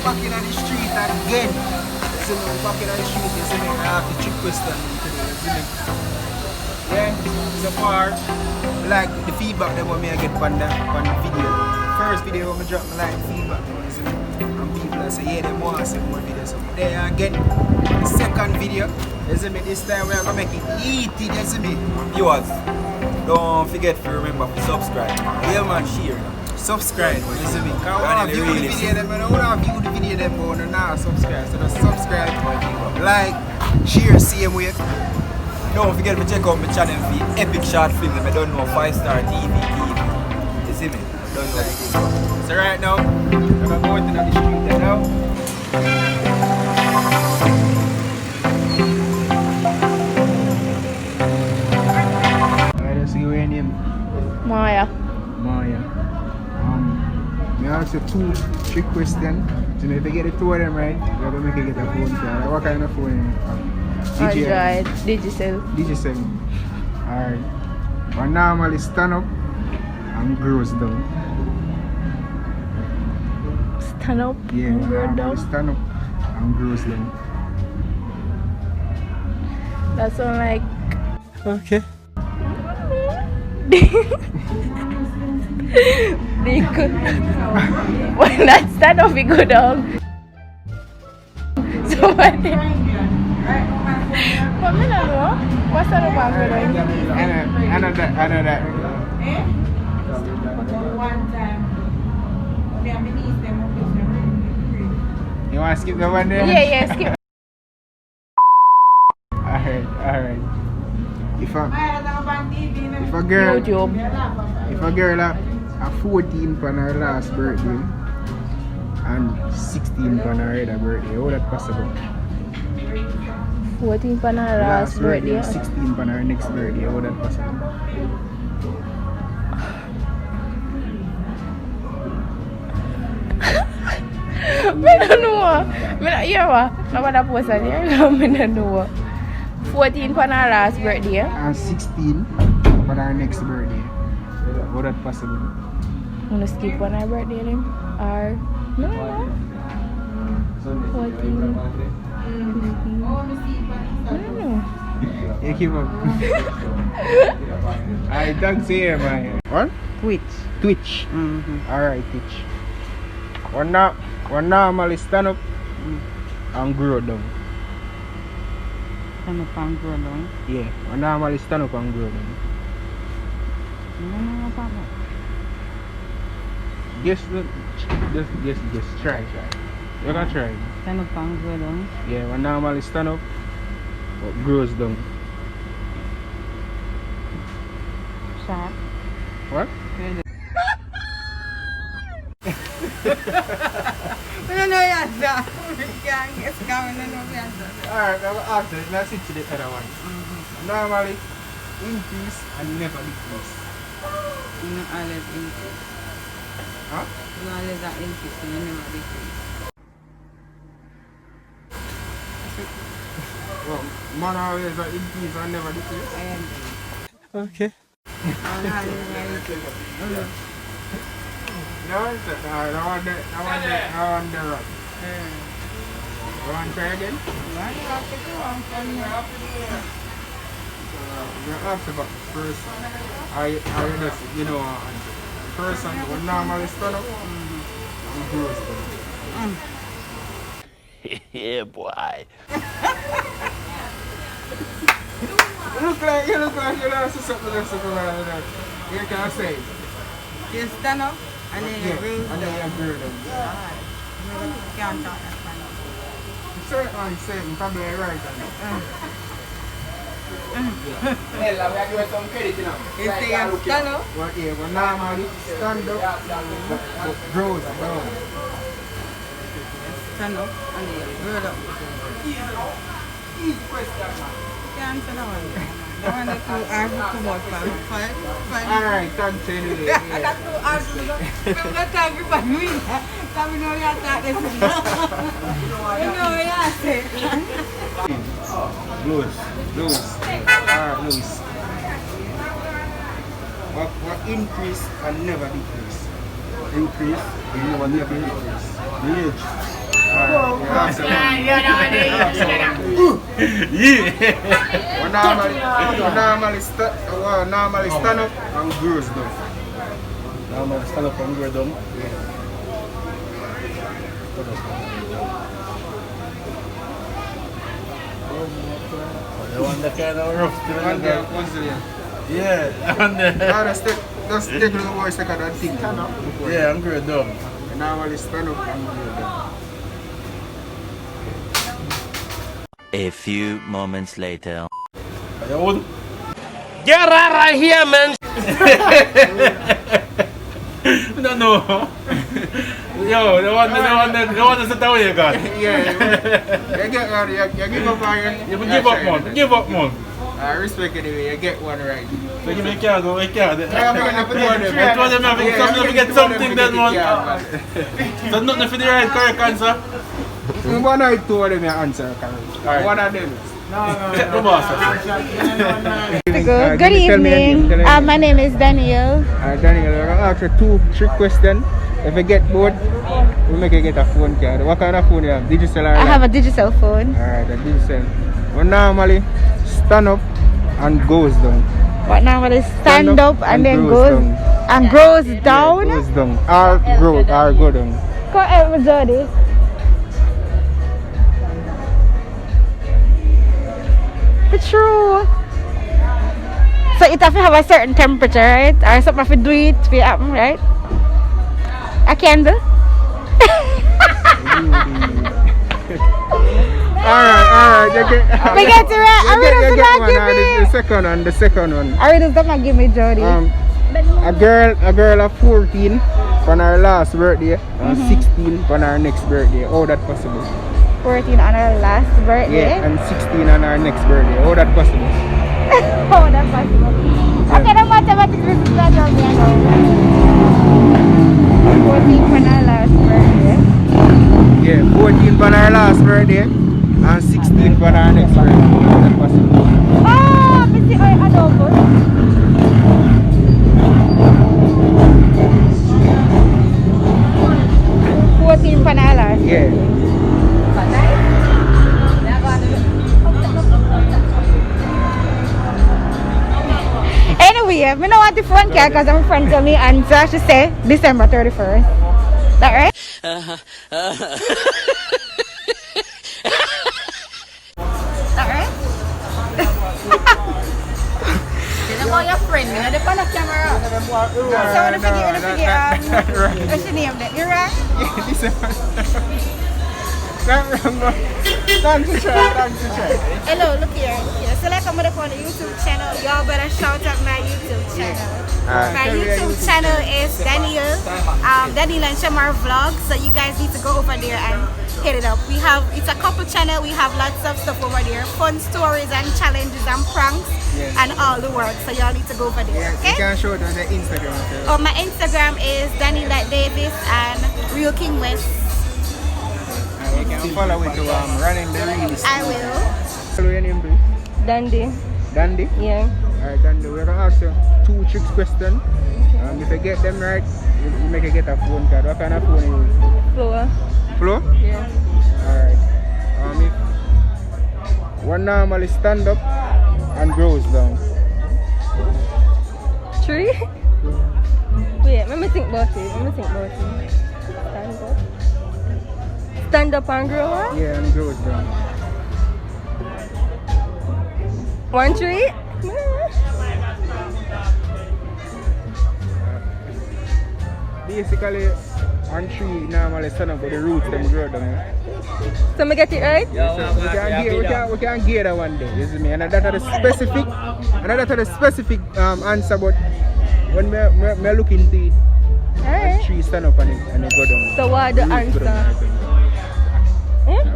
back in the street again. So we're back in the street, you see me, I have the trick question today, you see me. Yeah, so far, like the feedback that I get on the video. First video I drop my like feedback, you see me. And people say, yeah, they want to see more videos. So there again, the second video, you see me, this time we're going to make it easy, you see me. Viewers, don't forget to remember to subscribe. Yeah man, share. Subscribe, you see me. Because I want to view the video, I don't want to view the video, I want to now subscribe. So just subscribe, like, share, same way. Don't forget to check out my channel for epic short films. I don't know 5-star TV. You see me? Don't know. So right now, I'm going to the street now. Alright, let's see your name. Maya. Maya. I ask you 2-3 questions. So if you get the 2 of them right, you're going to make you get a phone call. What kind of phone? Android. Digicel. Digicel. Alright. But normally stand up and grows down. Stand up. Yeah, and grow normally down. stand up and grows down. That sound like Okay. they could when that stand up, we go down. So what? But me don't know. What's that about me doing? I know that. One time, You want to skip the one there? Yeah, skip. Alright. If a girl a 14 for her last birthday and 16 for her other birthday, how that possible? 14 for her last birthday. and 16 for her next birthday, how that possible? I don't know. I don't hear what. Nobody post on here. I don't know. 14 for her last birthday. And 16 for her next birthday. How that possible? I'm gonna skip on her birthday then. Or no. 14. 15. I don't know. You keep up. I don't see her, man. What? Twitch. Alright, Twitch. One normally stand up and grow down. Stand up and grow down. Yeah, one normally stand up and grow down. No, about that. Just try. You can try. Stand up and grow down. Yeah, one normally stand up but grows down. Sharp. What? I don't know the answer. Can't guess. I don't know the answer. Alright, I will ask you. Let's switch to the other one. Normally increase and never decrease. You know, always increase. Huh? You always are increase and you never decrease. Well, man always increase and never decrease. I am. Okay. I'm always increase. No, it's not. I want the rock. You want to try again? Why do you have to go on from here? You ask about the first one. I just, answer. The first one, when normally stand up, and grows down. Yeah, boy. You look like you know something else going on. You can say. You stand up and then you grow And then down. you grow down. Alright. You can't talk that stand up. Certain saying probably right on it. Ella, we are giving some credit, you know. You say you stand up. Well, yeah, when normally stand up, but grows down. Stand up and then you grow down. Easy question, man. You can't answer that one. That one is too hard to come out from. Five. Alright, thanks anyway. Yeah. That's too hard to come out. I'm not talking about me. Because we know you are talking to me. You know what you say. Loose. Alright, loose. What increase and never decrease? Increase and never decrease. The age. We normally stand up and grows down. Normally stand up and grow down. The one that kind of rough to One day, once a year. Yeah, and Just take a little more second and think. yeah, I'm grow down. We normally stand up and grow down. A few moments later. You would? Get out of here, man! No, no. Yo, the one that's the way you got. Yeah, you get one, you give up on your... You give up, man. Give up, man. I respect it anyway, you get one right. So give me a card, go, a card. I'm gonna put one of them. It was them, get something then, man. So nothing for the right correct answer. One or two of them you answer, Carol. One of them. No boss. Good evening. My name is Daniel. Daniel, we're gonna ask you 2 trick questions. If you get bored, we make you get a phone card. What kind of phone you have? Digital or I have a digital phone. Alright, a digital. We normally stand up and goes down. What normally stand up and then goes down. and grows down? Goes down. Or go down. Come help me, Jody. It's true. So it have to have a certain temperature, right? Or something have to do it to happen, right? A candle? Alright, you get... We get to right. I You really get not one, give me. the second one. I really don't give me Jody. A girl of 14 on her last birthday and 16 on her next birthday. How that possible? 14 on her last birthday. Yeah, and 16 on her next birthday. How that possible? Oh, that's possible. Okay, the mathematics is not on me. 14 on her last birthday. Yeah, 14 on her last birthday and 16 on her next birthday. How that possible? Ah, Missy, I adobo. 14 on her last. Yeah. Anyway, I don't want the phone card because my friend tell me answer. She say December 31st. That right? That right? You know your friend, you know the pan of camera. So when you forget, what's your name then? You right? Thanks to try. Hello, look here. So like I'm gonna on the YouTube channel. Y'all better shout out my YouTube channel. My YouTube channel is Daniel and Shamar Vlog. So you guys need to go over there and hit it up. It's a couple channel. We have lots of stuff over there. Fun stories and challenges and pranks and all the work. So y'all need to go over there. Okay? You can show it on the Instagram. Oh, my Instagram is Daniel.Davis and Real King West. You can follow it to running the reels. I will. Follow your name, please. Dandy. Dandy? Yeah. Alright, Dandy, we're gonna ask you 2 tricks questions. If you get them right, you make you get a phone card. What kind of phone you use? Floor. Flow? Yeah. Alright. If one normally stand up and grows down. Tree? Wait, let me think about it. Stand up and grow up? Yeah, and grows down. One tree? Basically, on tree normally stand up, but the roots them grow down. So me get it right? We can get that one day. You see me? And that's the specific answer, but when me look into it, Alright. a tree stand up and it go down. So what the Roots go down. answer?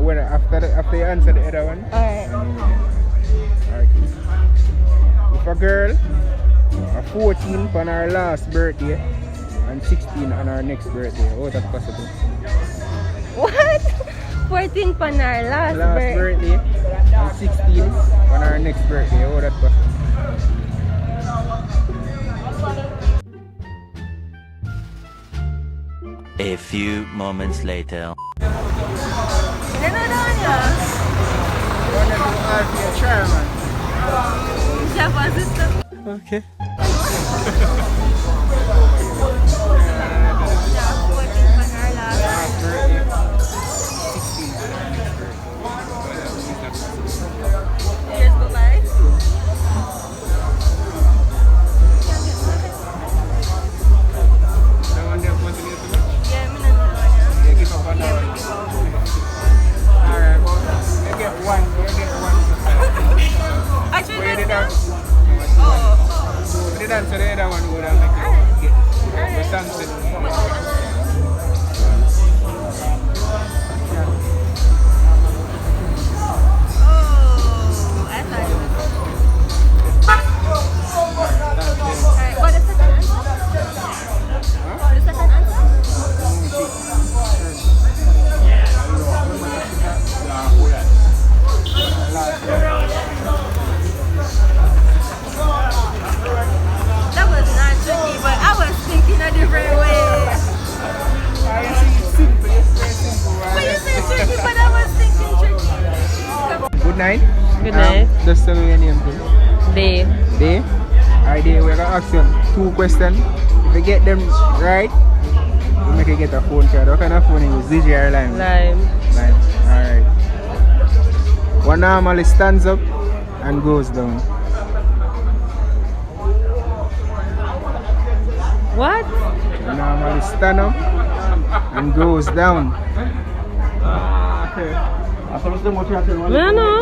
When after you answer the other one. Alright. Alright. If a girl, a 14 on her last birthday and 16 on her next birthday, how is that possible? What? 14 pa na last Birthday and 16 on her next birthday, how is that possible? A few moments later. They know down here. You wanna do all for your chairman? Java system. Okay. Years go by. Yeah, me not know. You give up on that one. Alright, well, you get one. Actually, Where did that's that? oh. We did answer the other one, we would have make it. The sunset. Oh, I thought it was. Alright, what is the second answer? What is the second answer? That was not tricky, but I was thinking a different way. I see it's simple, it's very simple. But you said tricky, but I was thinking tricky. Good night. Good night. Just tell me your name, please. Day. Day. Alright, Day, we're gonna ask you 2 questions. If you get them right, we make you get a phone card. What kind of phone is it? Ziggy or Lime? Lime. Lime. Alright. One normally stands up and goes down. What? One normally stand up and goes down. Okay. I don't know.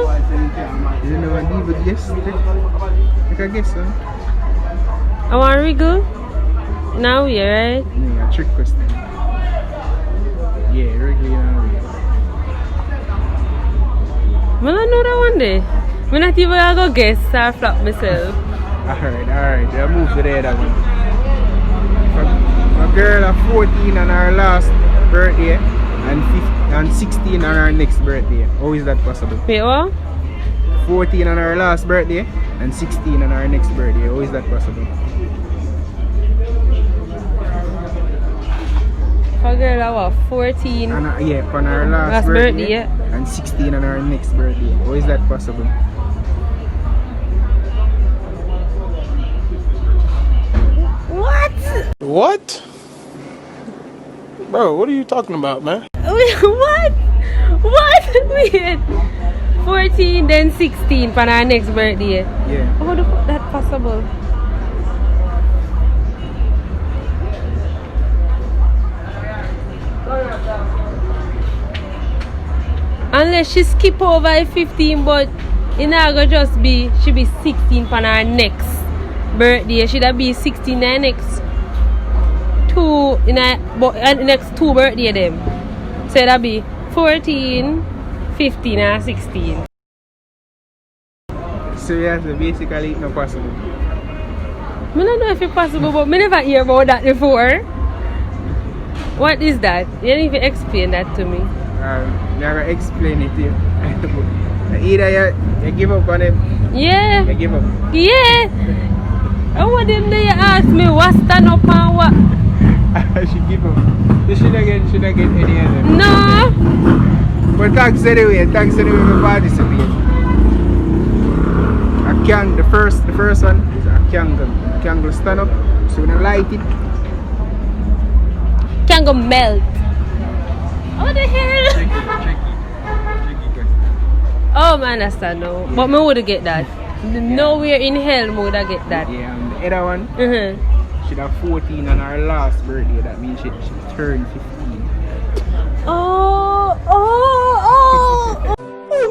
You know, and leave a guess. Take a guess, huh? I want to wriggle. Now we right? Yeah, a trick question. Yeah, regularly now. I don't know that one day. I'm not even going to go guess. I flop myself. Alright. We'll move to the other one. A girl of 14 on her last birthday and 16 on her next birthday. How is that possible? Wait, what? 14 on her last birthday and 16 on her next birthday. How is that possible? A girl that was 14. On her last birthday, yeah. and 16 on her next birthday. How is that possible? What? Bro, what are you talking about, man? What? Wait. 14 then 16 for our next birthday. Yeah. How the fuck that possible? Unless she skip over 15, but it not gonna just be she be 16 for our next birthday. Should that be 16 the next two in a next 2 birthday them? So that be 14, 15 and 16. So yeah, so basically it's not possible. I don't know if it's possible, but I never hear about that before. What is that? You didn't even explain that to me. I'm gonna explain it to you. Either you give up on it. Yeah. You give up. Yeah. And what them they ask me what stand up and what? She give up. You shouldn't get any of them. No. But thanks anyway for participating. The first one is a candle. Candle stand up. So when you light it, Can go melt. What the hell? tricky question. Oh man, I understand now. But me would get that. Nowhere in hell me would get that. Yeah, and the other one, Mm-hmm. she had 14 on her last birthday. That means she turned 15. Oh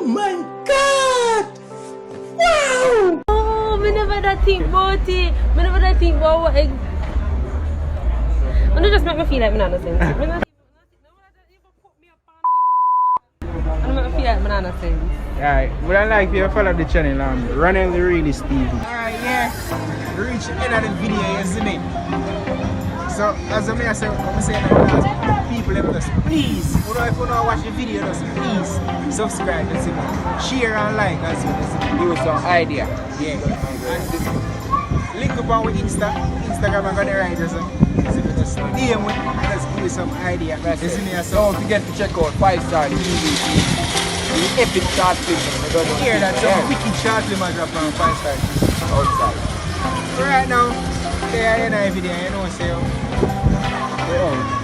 my god! Wow! Oh, me never that think about it. Me never that think about what I just make me feel like me not sense. And make me feel like me not sense. Alright, would I like you to follow the channel, Ranell the Realist TV. Alright, yeah. We reach the end of the video, isn't it? So, as I say, people let us, please, if you don't watch the video, just please subscribe, share and like as well. Give us some idea. Yeah. And link up on our Insta Instagram I'm gonna write this. Just DM with let's give you some idea. That's You see me it. so Don't forget to check out 5-star TV. The epic short film. We don't know here that some yeah. wicked short film I drop on 5-star. outside. Right now, they are in a video, you know, so Yeah.